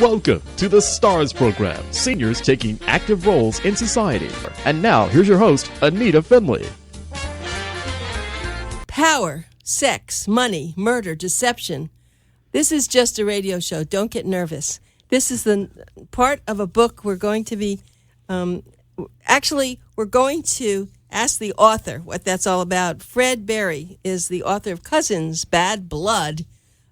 Welcome to the STARS program, seniors taking active roles in society. And now, here's your host, ANITA FINLEY. Power, sex, money, murder, deception. This is just a radio show. Don't get nervous. This is the part of a book we're going to be... we're going to ask the author what that's all about. Fred BERRI is the author of Cousins, Bad Blood.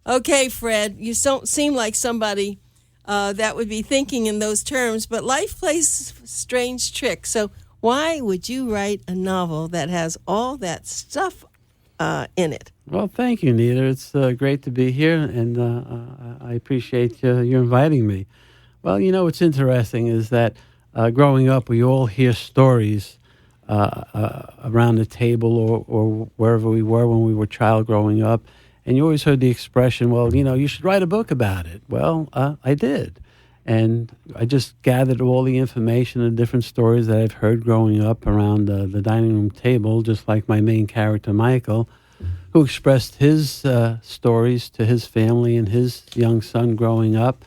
Okay, Fred, you don't seem like somebody that would be thinking in those terms, but life plays strange tricks. So why would you write a novel that has all that stuff in it? Well, thank you, Nita. It's great to be here, and I appreciate you inviting me. Well, you know, what's interesting is that growing up, we all hear stories around the table or wherever we were when we were a child growing up, and you always heard the expression, well, you know, you should write a book about it. Well, I did, and I just gathered all the information and different stories that I've heard growing up around the dining room table, just like my main character, Michael, who expressed his stories to his family and his young son growing up,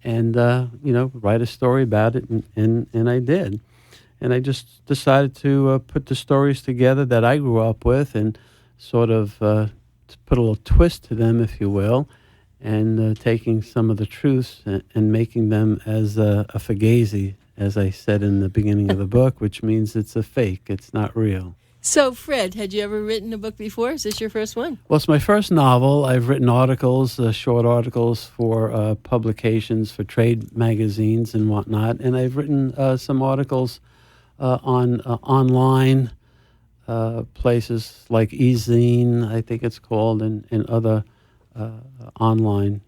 and, write a story about it, and I did. And I just decided to put the stories together that I grew up with and sort of to put a little twist to them, if you will, and taking some of the truths and making them as a fugazi, as I said in the beginning of the book, which means it's a fake, it's not real. So, Fred, had you ever written a book before? Is this your first one? Well, it's my first novel. I've written articles, short articles for publications, for trade magazines and whatnot, and I've written some articles on online places like eZine, I think it's called, and other online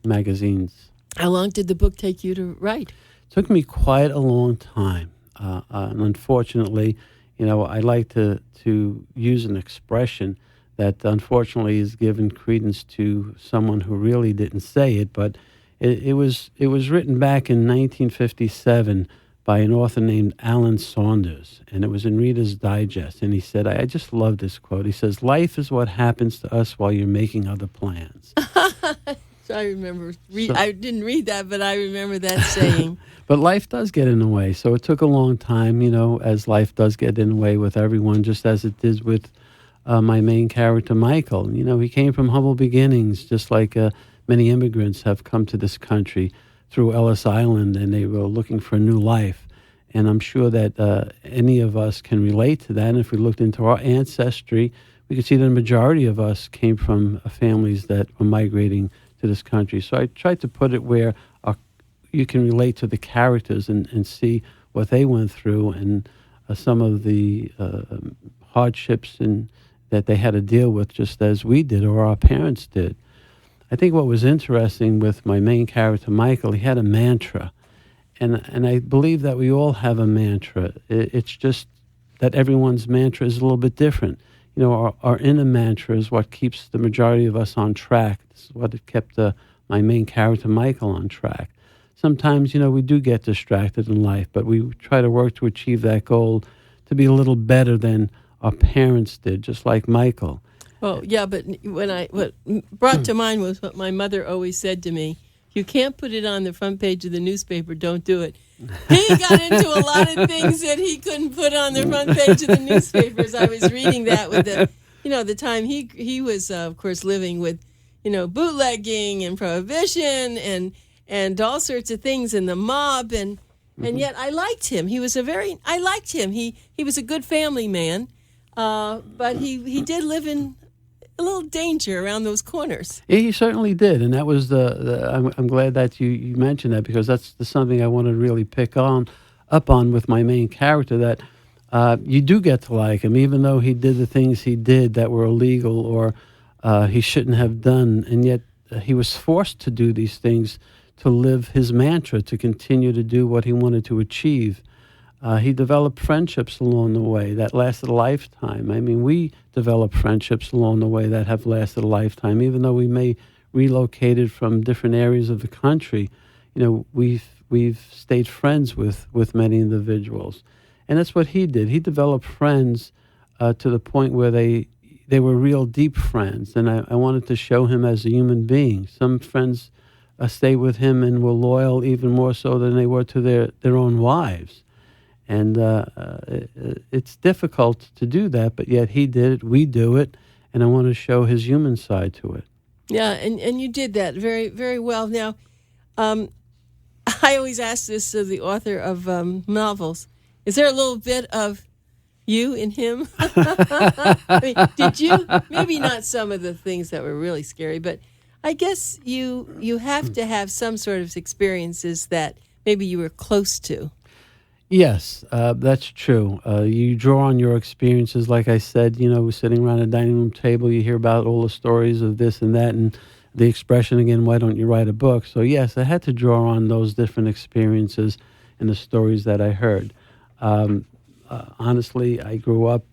magazines. How long did the book take you to write? It took me quite a long time, and unfortunately, you know, I like to use an expression that unfortunately is given credence to someone who really didn't say it, but it was written back in 1957 by an author named Alan Saunders, and it was in Reader's Digest, and he said, I just love this quote. He says, "Life is what happens to us while you're making other plans." I remember. I didn't read that, but I remember that saying. But life does get in the way, so it took a long time, you know, as life does get in the way with everyone, just as it did with my main character, Michael. You know, he came from humble beginnings, just like many immigrants have come to this country through Ellis Island, and they were looking for a new life. And I'm sure that any of us can relate to that. And if we looked into our ancestry, we could see that the majority of us came from families that were migrating to this country. So I tried to put it where you can relate to the characters and see what they went through and some of the hardships that they had to deal with, just as we did or our parents did. I think what was interesting with my main character, Michael, he had a mantra. And I believe that we all have a mantra. It's just that everyone's mantra is a little bit different. You know, our inner mantra is what keeps the majority of us on track. This is what kept my main character, Michael, on track. Sometimes, you know, we do get distracted in life, but we try to work to achieve that goal to be a little better than our parents did, just like Michael. Well, yeah, but what brought to mind was what my mother always said to me: you can't put it on the front page of the newspaper, don't do it. He got into a lot of things that he couldn't put on the front page of the newspapers. I was reading that with the time he was, of course, living with, bootlegging and prohibition and all sorts of things in the mob, and yet I liked him. I liked him. He was a good family man, but he did live in a little danger around those corners. Yeah, he certainly did, and that was I'm glad that you mentioned that, because that's something I want to really pick up on with my main character, that you do get to like him, even though he did the things he did that were illegal or he shouldn't have done, and yet he was forced to do these things to live his mantra, to continue to do what he wanted to achieve. He developed friendships along the way that lasted a lifetime. I mean, we develop friendships along the way that have lasted a lifetime, even though we may relocated from different areas of the country. You know, we've stayed friends with many individuals, and that's what he did. He developed friends to the point where they were real deep friends, and I wanted to show him as a human being. Some friends stayed with him and were loyal even more so than they were to their own wives. And it's difficult to do that, but yet he did it, we do it, and I want to show his human side to it. Yeah, and you did that very, very well. Now, I always ask this of the author of novels. Is there a little bit of you in him? I mean, did you? Maybe not some of the things that were really scary, but I guess you have to have some sort of experiences that maybe you were close to. Yes, that's true. You draw on your experiences. Like I said, we're sitting around a dining room table. You hear about all the stories of this and that, and the expression again, why don't you write a book? So yes, I had to draw on those different experiences and the stories that I heard. Honestly, I grew up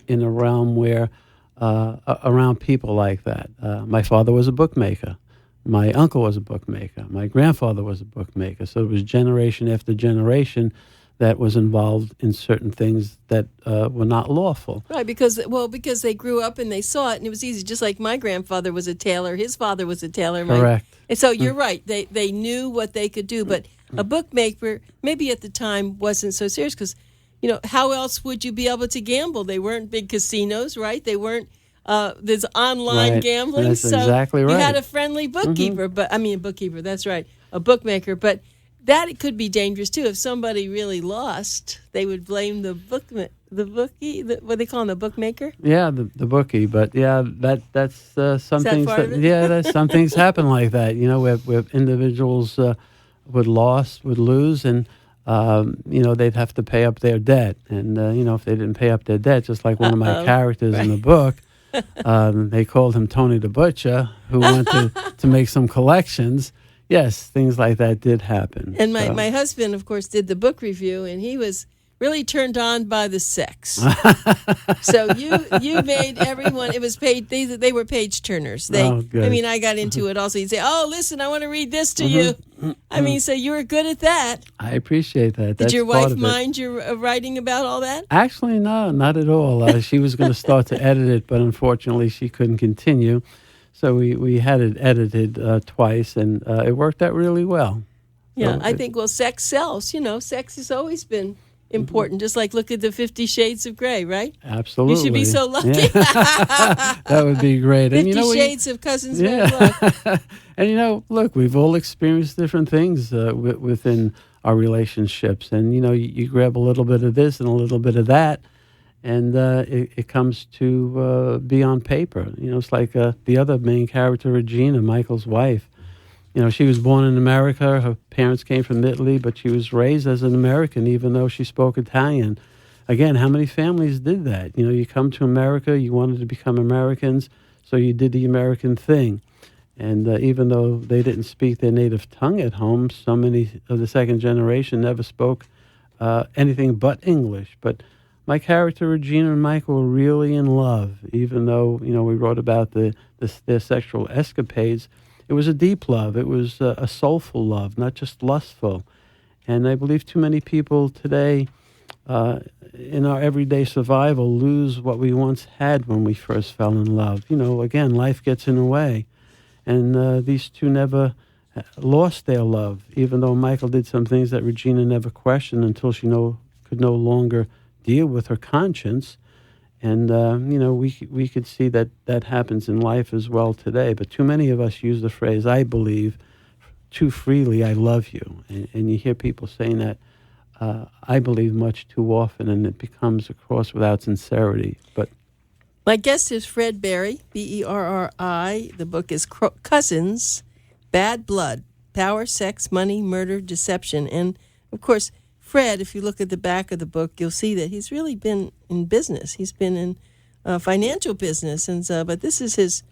in a realm where around people like that. My father was a bookmaker. My uncle was a bookmaker. My grandfather was a bookmaker. So it was generation after generation that was involved in certain things that were not lawful. Right, because they grew up and they saw it, and it was easy. Just like my grandfather was a tailor, his father was a tailor. Correct. And so you're right. They knew what they could do, but a bookmaker maybe at the time wasn't so serious because, how else would you be able to gamble? They weren't big casinos, right? They weren't. There's online gambling. That's so exactly right. You had a friendly bookkeeper, a bookkeeper. That's right, a bookmaker, but. That it could be dangerous too. If somebody really lost, they would blame the bookie. What they call him, the bookmaker. Yeah, the bookie. But yeah, that's some things. That some things happen like that. Where individuals would lose, and they'd have to pay up their debt. And if they didn't pay up their debt, just like one of my characters in the book, they called him Tony the Butcher, who went to make some collections. Yes, things like that did happen. And my husband, of course, did the book review, and he was really turned on by the sex. So you made everyone. It was paid. They were page turners. Good. I got into it also. You'd say, "Oh, listen, I want to read this to you." So you were good at that. I appreciate that. Did your wife mind your writing about all that? Actually, no, not at all. She was going to start to edit it, but unfortunately, she couldn't continue. So we had it edited twice, and it worked out really well. Yeah, I think, sex sells. Sex has always been important. Just like look at the 50 Shades of Grey, right? Absolutely. You should be so lucky. Yeah. That would be great. 50 Shades of Cousins Van Luck. And, look, we've all experienced different things within our relationships. And, you grab a little bit of this and a little bit of that. And it comes to be on paper. It's like the other main character, Regina, Michael's wife. She was born in America. Her parents came from Italy, but she was raised as an American, even though she spoke Italian. Again, how many families did that? You come to America, you wanted to become Americans, so you did the American thing. And even though they didn't speak their native tongue at home, so many of the second generation never spoke anything but English. But my character, Regina and Michael, were really in love, even though, we wrote about their sexual escapades. It was a deep love. It was a soulful love, not just lustful. And I believe too many people today, in our everyday survival, lose what we once had when we first fell in love. Again, life gets in the way. And these two never lost their love, even though Michael did some things that Regina never questioned until she could no longer deal with her conscience. And, we could see that happens in life as well today. But too many of us use the phrase, I believe, too freely, I love you. And you hear people saying that, I believe, much too often, and it becomes across without sincerity. But my guest is Fred BERRI, BERRI. The book is Cousins, Bad Blood, Power, Sex, Money, Murder, Deception. And, of course, Fred, if you look at the back of the book, you'll see that he's really been in business. He's been in financial business, and but this is a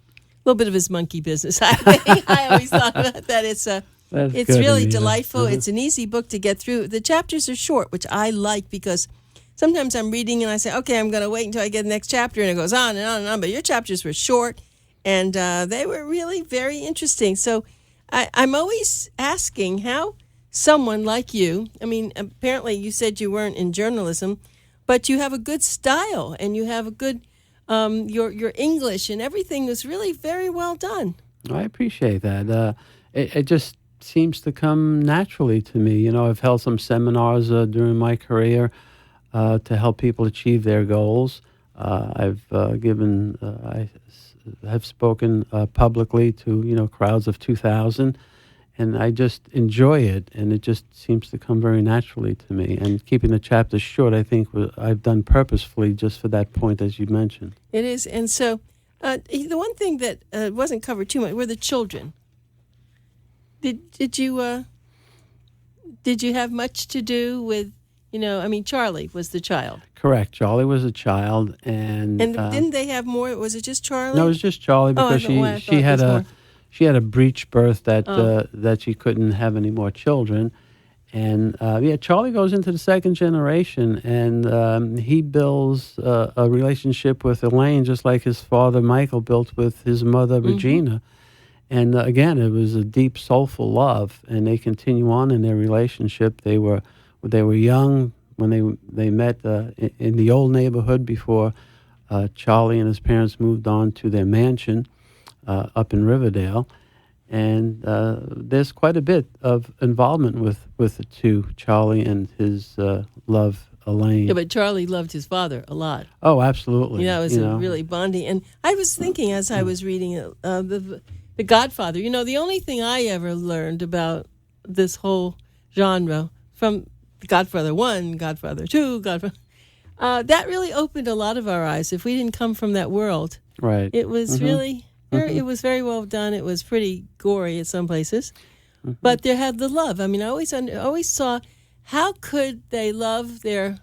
little bit of his monkey business. I always thought about that. It's really delightful. It's an easy book to get through. The chapters are short, which I like because sometimes I'm reading and I say, okay, I'm going to wait until I get the next chapter, and it goes on and on and on. But your chapters were short, and they were really very interesting. So I'm always asking how someone like you, apparently you said you weren't in journalism, but you have a good style and you have a good, your English and everything was really very well done. I appreciate that. it just seems to come naturally to me. I've held some seminars during my career to help people achieve their goals. I have spoken publicly to crowds of 2,000, and I just enjoy it, and it just seems to come very naturally to me. And keeping the chapters short, I think I've done purposefully just for that point, as you mentioned. It is, and so the one thing that wasn't covered too much were the children. Did you have much to do with? Charlie was the child. Correct. Charlie was a child, and didn't they have more? Was it just Charlie? No, it was just Charlie because she had a breech birth that she couldn't have any more children, and Charlie goes into the second generation, and he builds a relationship with Elaine just like his father Michael built with his mother Regina, and again it was a deep, soulful love, and they continue on in their relationship. They were young when they met in the old neighborhood before Charlie and his parents moved on to their mansion up in Riverdale. And there's quite a bit of involvement with the two, Charlie and his love, Elaine. Yeah, but Charlie loved his father a lot. Oh, absolutely. It was really bonding. And I was thinking as I was reading the Godfather, the only thing I ever learned about this whole genre from Godfather 1, Godfather 2, Godfather... that really opened a lot of our eyes. If we didn't come from that world, right? It was really, it was very well done. It was pretty gory at some places, but there had the love. I mean, I always saw how could they love their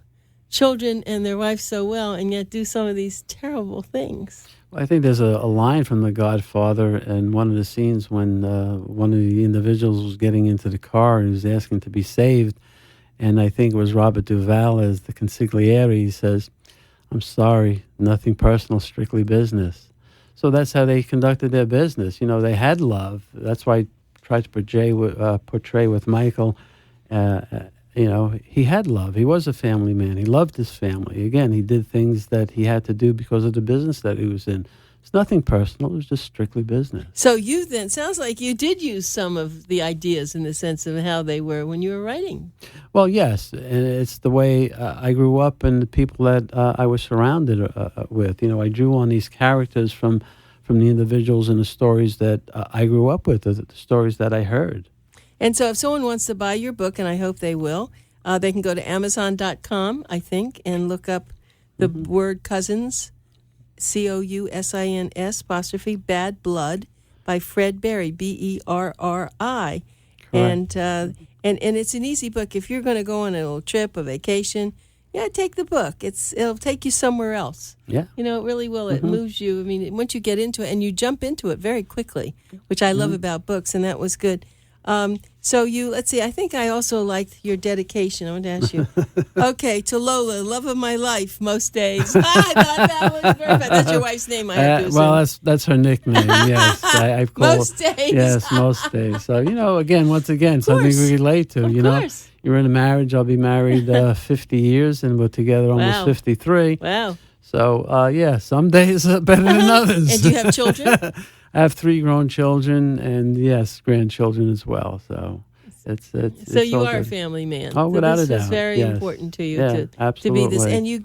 children and their wife so well and yet do some of these terrible things. Well, I think there's a line from The Godfather in one of the scenes when one of the individuals was getting into the car and was asking to be saved. And I think it was Robert Duvall as the consigliere. He says, "I'm sorry, nothing personal, strictly business." So that's how they conducted their business. They had love. That's why I tried to portray with Michael. He had love. He was a family man. He loved his family. Again, he did things that he had to do because of the business that he was in. It's nothing personal. It was just strictly business. So you then, sounds like you did use some of the ideas in the sense of how they were when you were writing. Well, yes. And it's the way I grew up and the people that I was surrounded with. I drew on these characters from the individuals and the stories that I grew up with, the stories that I heard. And so if someone wants to buy your book, and I hope they will, they can go to Amazon.com, I think, and look up the word Cousins, COUSINS ' Bad Blood by Fred Berry, BERRI. And it's an easy book. If you're going to go on a little trip, a vacation, take the book. It'll take you somewhere else. Yeah. It really will. It moves you. I mean, once you get into it, and you jump into it very quickly, which I love about books, and that was good. So let's see, I think I also liked your dedication. I want to ask you. Okay, to Lola, love of my life, most days. I thought that was very bad. That's your wife's name, I have to assume. Well, that's her nickname, yes. I've called most days. Yes, most days. So, once again, something we relate to, Of course. You're in a marriage. I'll be married 50 years, and we're together almost 53. Wow. So, some days are better than others. And do you have children? I have 3 grown children, and yes, grandchildren as well. So it's so you are good. a family man. Oh, without a doubt. It's very important to you to be this. And you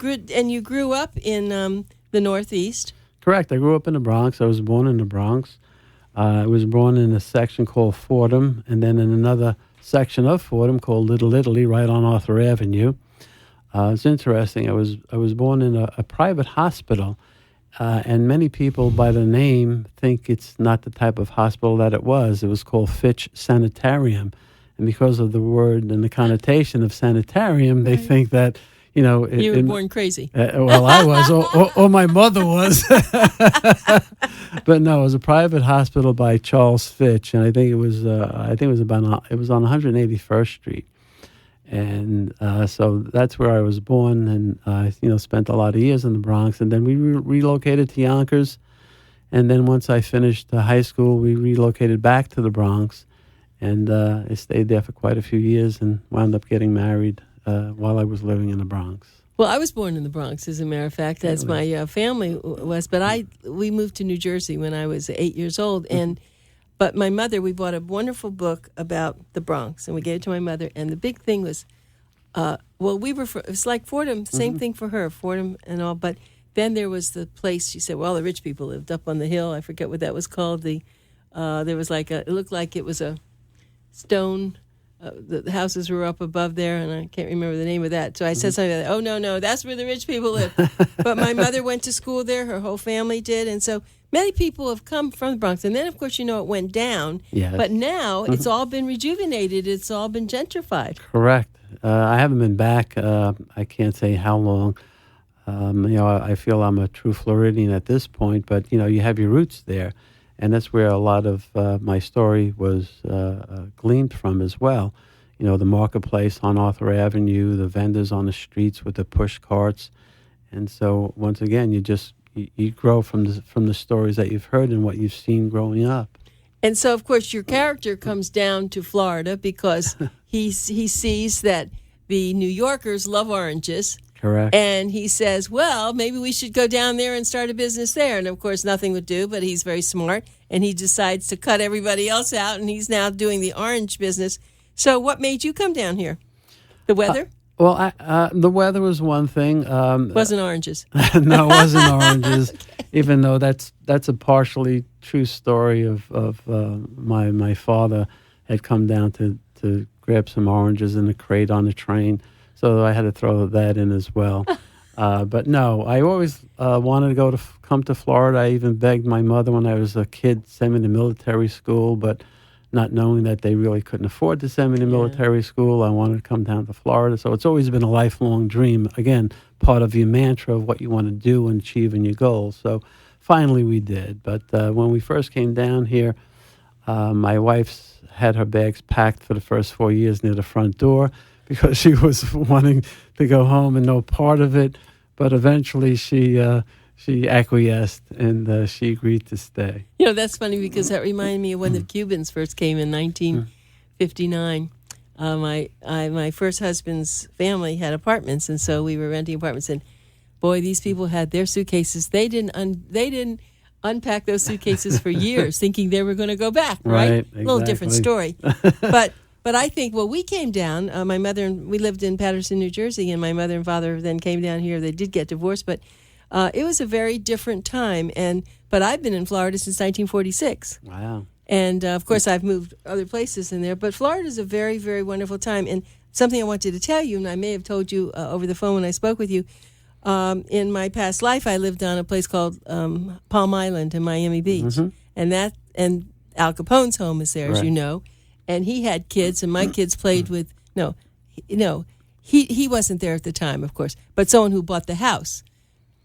grew up in the Northeast. Correct. I grew up in the Bronx. I was born in the Bronx. I was born in a section called Fordham, and then in another section of Fordham called Little Italy, right on Arthur Avenue. It's interesting. I was born in a private hospital. And many people by the name think it's not the type of hospital that it was. It was called Fitch Sanitarium. And because of the word and the connotation of sanitarium, they think that, you were born crazy. Well, I was, or my mother was. But no, it was a private hospital by Charles Fitch. And I think it was on 181st Street. And so that's where I was born, and I spent a lot of years in the Bronx. And then we relocated to Yonkers. And then once I finished high school, we relocated back to the Bronx. And I stayed there for quite a few years and wound up getting married while I was living in the Bronx. Well, I was born in the Bronx, as a matter of fact, as my family was. But we moved to New Jersey when I was 8 years old, But my mother, we bought a wonderful book about the Bronx, and we gave it to my mother. And the big thing was, it's like Fordham, same thing for her, Fordham and all. But then there was the place, she said, well, the rich people lived up on the hill. I forget what that was called. There was it looked like it was a stone. The houses were up above there, and I can't remember the name of that. So I said something like, oh, no, that's where the rich people live. But my mother went to school there. Her whole family did. And so many people have come from the Bronx. And then, of course, it went down. Yes. But now it's all been rejuvenated. It's all been gentrified. Correct. I haven't been back. I can't say how long. I feel I'm a true Floridian at this point, but, you have your roots there. And that's where a lot of my story was gleaned from as well. The marketplace on Arthur Avenue, the vendors on the streets with the push carts. And so, once again, you grow from the stories that you've heard and what you've seen growing up. And so, of course, your character comes down to Florida because he sees that the New Yorkers love oranges. Correct. And he says, well, maybe we should go down there and start a business there. And, of course, nothing would do, but he's very smart. And he decides to cut everybody else out, and he's now doing the orange business. So what made you come down here? The weather? The weather was one thing. Wasn't oranges. No, it wasn't oranges, okay. Even though that's a partially true story of my father had come down to grab some oranges in a crate on the train. So I had to throw that in as well. But no, I always wanted to come to Florida. I even begged my mother when I was a kid, send me to military school, but not knowing that they really couldn't afford to send me to military school, I wanted to come down to Florida. So it's always been a lifelong dream. Again, part of your mantra of what you want to do and achieve in your goals. So finally we did. But when we first came down here, my wife had her bags packed for the first 4 years near the front door, because she was wanting to go home and no part of it. But eventually she acquiesced and she agreed to stay. That's funny because that reminded me of when the Cubans first came in 1959. My first husband's family had apartments, and so we were renting apartments. And boy, these people had their suitcases. They didn't unpack those suitcases for years, thinking they were going to go back. Right? Exactly. A little different story, But I think, we came down. My mother and we lived in Paterson, New Jersey, and my mother and father then came down here. They did get divorced, but it was a very different time. But I've been in Florida since 1946. Wow. And, of course, I've moved other places in there. But Florida is a very, very wonderful time. And something I wanted to tell you, and I may have told you over the phone when I spoke with you, in my past life, I lived on a place called Palm Island in Miami Beach. And Al Capone's home is there, as you know. And he had kids, and my kids played with, he wasn't there at the time, of course, but someone who bought the house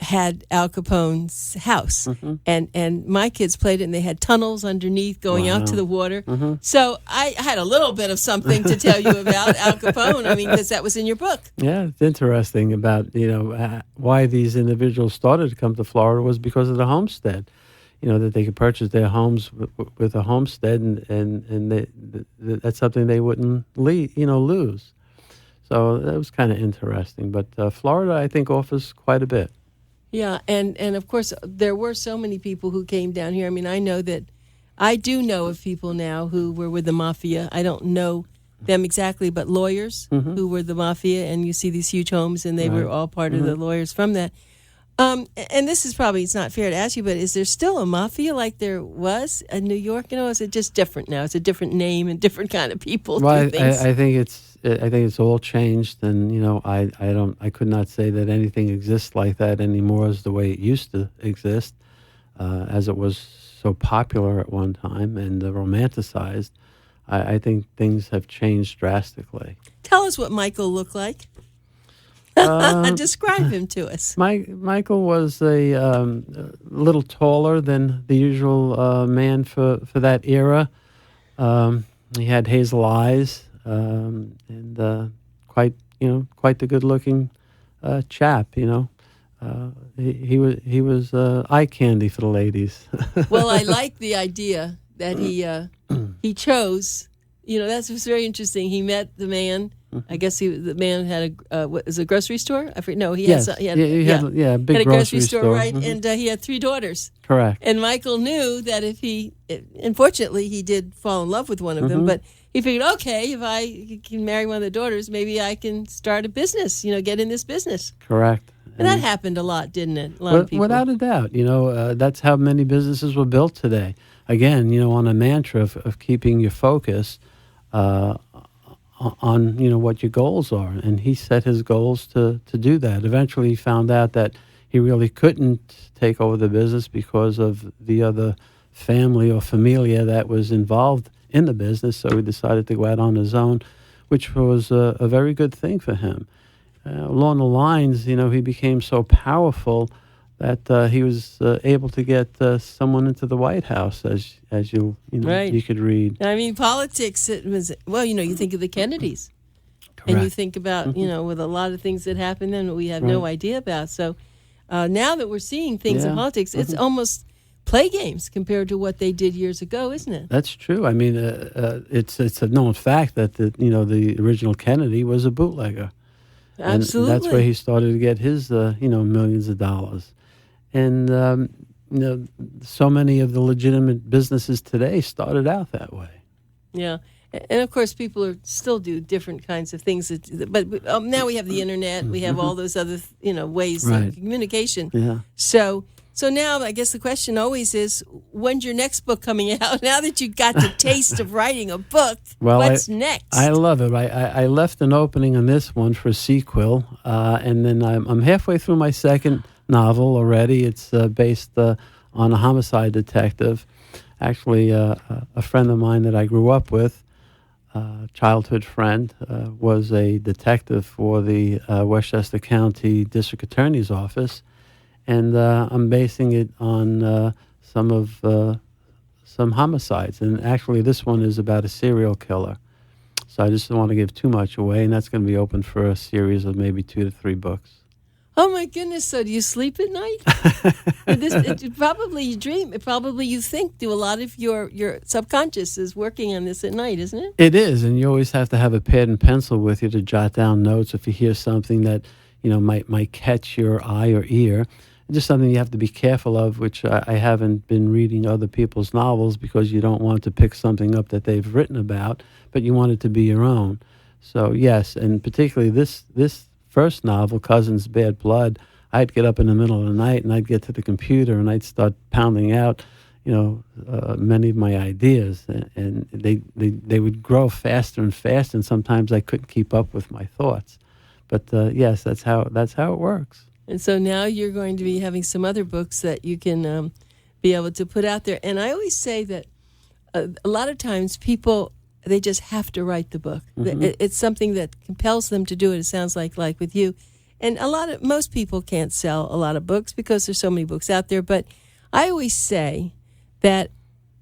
had Al Capone's house. And my kids played it, and they had tunnels underneath going out to the water. So I had a little bit of something to tell you about Al Capone, because that was in your book. Yeah, it's interesting about, why these individuals started to come to Florida was because of the homestead. That they could purchase their homes with a homestead, and that's something they wouldn't lose. So that was kind of interesting. But Florida, I think, offers quite a bit. Yeah, and of course, there were so many people who came down here. I do know of people now who were with the mafia. I don't know them exactly, but lawyers who were the mafia, and you see these huge homes, and they were all part of the lawyers from that. And this is probably, it's not fair to ask you, but is there still a mafia like there was in New York? Is it just different now? It's a different name and different kind of people. Well, I think it's all changed, and I could not say that anything exists like that anymore as the way it used to exist, as it was so popular at one time and romanticized. I think things have changed drastically. Tell us what Michael looked like. Describe him to us. Michael was a little taller than the usual man for that era. He had hazel eyes and quite the good-looking chap. He was eye candy for the ladies. Well, I like the idea that he chose. That was very interesting. He met the man I guess the man had a grocery store. I forget. No, he Yes. had a big had a grocery store, right? Mhm. And he had 3 daughters. Correct. And Michael knew that unfortunately, he did fall in love with one of them, but he figured, okay, if I can marry one of the daughters, maybe I can start a business, get in this business. Correct. And that happened a lot, didn't it? A lot of people. Without a doubt. That's how many businesses were built today. Again, on a mantra of keeping your focus on what your goals are, and he set his goals to do that. Eventually, he found out that he really couldn't take over the business because of the other family or familia that was involved in the business. So he decided to go out on his own, which was a very good thing for him. Along the lines, he became so powerful that he was able to get someone into the White House, as you Right. you could read. I mean, politics, it was, you think of the Kennedys. Correct. And you think about, with a lot of things that happened then we have no idea about. So now that we're seeing things in politics, it's almost play games compared to what they did years ago, isn't it? That's true. I mean, it's a known fact that the original Kennedy was a bootlegger. Absolutely. And that's where he started to get his millions of dollars. And so many of the legitimate businesses today started out that way. Yeah. And of course, people still do different kinds of things. But now we have the internet. We have all those other, ways Right. of communication. Yeah. So now I guess the question always is, when's your next book coming out? Now that you got the taste of writing a book, what's next? I love it. I left an opening on this one for a sequel, and then I'm halfway through my second novel already. It's based on a homicide detective. Actually, a friend of mine that I grew up with, childhood friend, was a detective for the Westchester County District Attorney's Office, and I'm basing it on some homicides. And actually, this one is about a serial killer. So I just don't want to give too much away, and that's going to be open for a series of maybe 2 to 3 books. Oh my goodness! So do you sleep at night? Probably you dream. Probably you think. Do a lot of your subconscious is working on this at night, isn't it? It is, and you always have to have a pad and pencil with you to jot down notes if you hear something that might catch your eye or ear. Just something you have to be careful of, which I haven't been reading other people's novels because you don't want to pick something up that they've written about, but you want it to be your own. So yes, and particularly this first novel, Cousin's Bad Blood, I'd get up in the middle of the night and I'd get to the computer and I'd start pounding out, many of my ideas, and they would grow faster and faster, and sometimes I couldn't keep up with my thoughts. But yes, that's how it works. And so now you're going to be having some other books that you can be able to put out there. And I always say that a lot of times people, they just have to write the book. Mm-hmm. It's something that compels them to do it. It sounds like with you. And most people can't sell a lot of books because there's so many books out there. But I always say that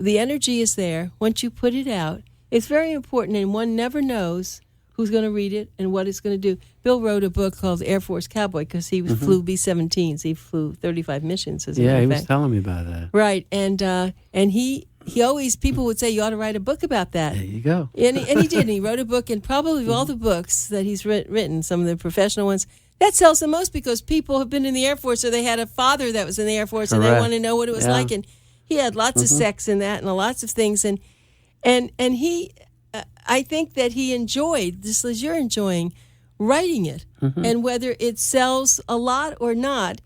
the energy is there. Once you put it out, it's very important, and one never knows who's going to read it and what it's going to do. Bill wrote a book called Air Force Cowboy because he flew B-17s. He flew 35 missions. As a matter he of was fact. telling me about that. Right, and he always, people would say, you ought to write a book about that. There you go. And he did. And he wrote a book, and probably of all the books that he's written, some of the professional ones, that sells the most because people have been in the Air Force or they had a father that was in the Air Force. Correct. And they want to know what it was like. And he had lots of sex in that and lots of things. And he... I think that he enjoyed, just as you're enjoying, writing it. Mm-hmm. And whether it sells a lot or not,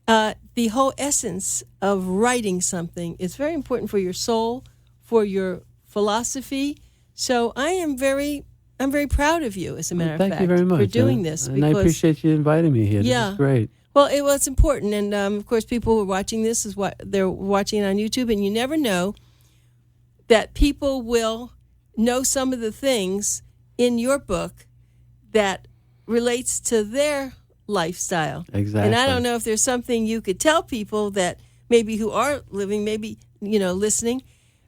the whole essence of writing something is very important for your soul, for your philosophy. So I'm very proud of you, as a matter of fact, thank you very much for doing this. And I appreciate you inviting me here. Yeah. This is great. Well, it's important. And, of course, people who are watching this, they're watching it on YouTube, and you never know that people will know some of the things in your book that relates to their lifestyle. Exactly. And I don't know if there's something you could tell people that maybe who are living, maybe, listening,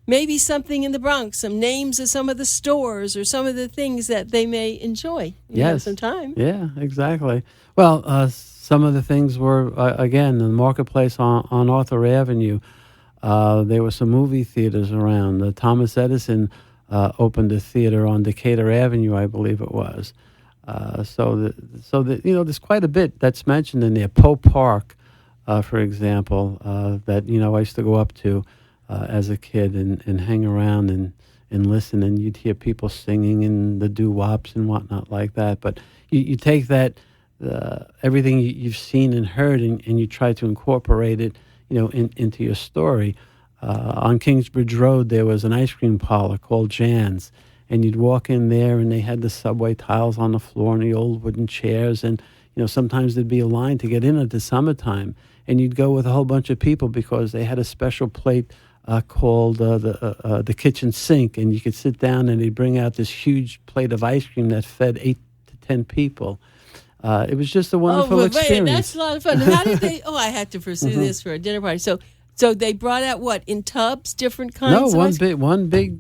maybe something in the Bronx, some names of some of the stores or some of the things that they may enjoy. You have some time. Yeah, exactly. Well, some of the things were, again, in the marketplace on Arthur Avenue. There were some movie theaters around. Thomas Edison opened a theater on Decatur Avenue, I believe it was. There's quite a bit that's mentioned in there. Poe Park, for example, that I used to go up to as a kid and hang around and listen, and you'd hear people singing and the doo-wops and whatnot like that. But you take that everything you've seen and heard, and you try to incorporate it, into your story. On Kingsbridge Road, there was an ice cream parlor called Jan's, and you'd walk in there, and they had the subway tiles on the floor and the old wooden chairs, and sometimes there'd be a line to get in at the summertime, and you'd go with a whole bunch of people because they had a special plate called the kitchen sink, and you could sit down, and they'd bring out this huge plate of ice cream that fed 8 to 10 people. It was just a wonderful experience. That's a lot of fun. How did they? Oh, I had to pursue this for a dinner party. So they brought out what, in tubs, different kinds? No, one big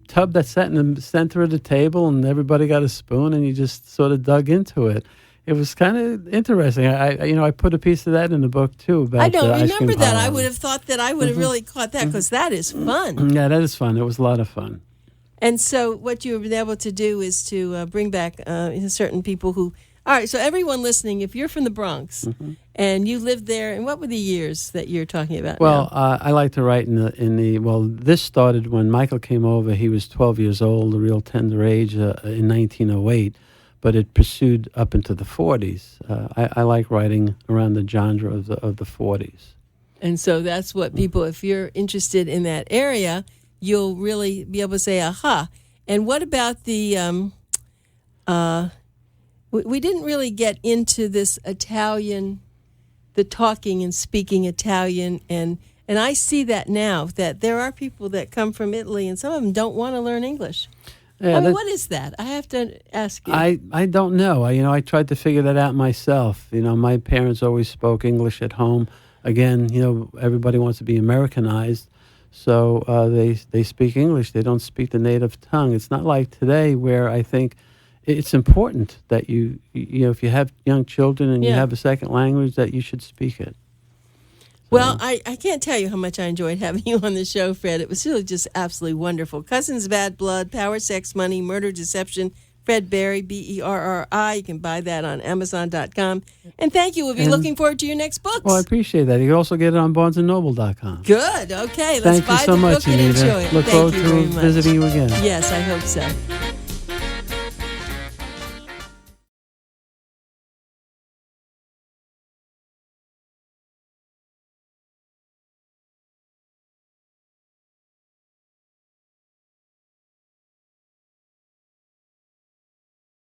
tub that sat in the center of the table, and everybody got a spoon, and you just sort of dug into it. It was kind of interesting. I put a piece of that in the book too. About I don't ice cream remember that. parlor. I would have thought that I would have really caught that, because that is fun. Yeah, that is fun. It was a lot of fun. And so what you've been able to do is to bring back certain people who. All right, so everyone listening, if you're from the Bronx and you lived there, and what were the years that you're talking about? Well, I like to write this started when Michael came over. He was 12 years old, a real tender age, in 1908, but it pursued up into the 40s. I like writing around the genre of the 40s. And so that's what people, if you're interested in that area, you'll really be able to say, aha. And what about the... We didn't really get into this Italian, the talking and speaking Italian, and I see that now, that there are people that come from Italy, and some of them don't want to learn English. Yeah, what is that? I have to ask you. I don't know. I tried to figure that out myself. My parents always spoke English at home. Again, everybody wants to be Americanized, so they speak English. They don't speak the native tongue. It's not like today, where I think it's important that if you have young children and you have a second language, that you should speak it. Well, I can't tell you how much I enjoyed having you on the show, Fred. It was really just absolutely wonderful. Cousins, Bad Blood, Power, Sex, Money, Murder, Deception, Fred Berry, BERRI. You can buy that on Amazon.com. And thank you. We'll be looking forward to your next books. Well, I appreciate that. You can also get it on BarnesandNoble.com. Good. Okay. Let's Thank you buy so the much, book and Anita. enjoy it. Look Thank forward you to very much. visiting you again. Yes, I hope so.